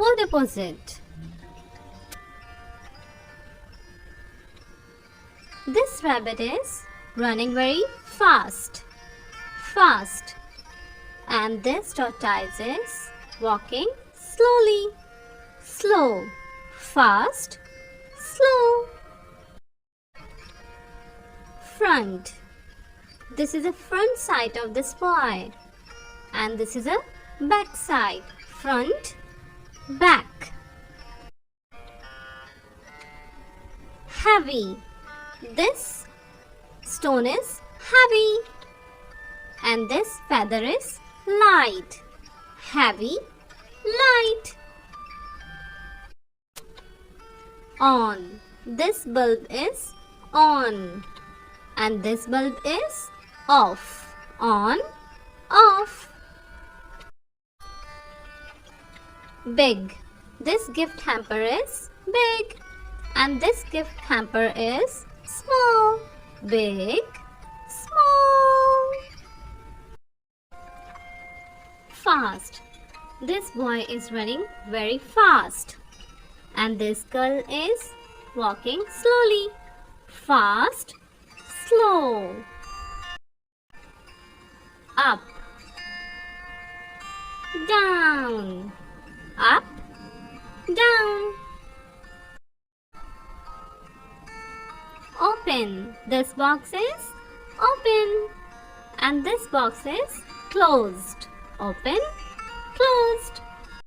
What opposite? This rabbit is running very fast. Fast. And this tortoise is walking slowly. Slow. Fast. Slow. Front. This is the front side of this boy. And this is a back side. Front. Back. Heavy. This stone is heavy. And this feather is light. Heavy, light. On. This bulb is on. And this bulb is off. On, off. Big. This gift hamper is big. And this gift hamper is small. Big, small. Fast. This boy is running very fast. And this girl is walking slowly. Fast, slow. Up. Down. Up, down. Open. This box is open. And this box is closed. Open, closed.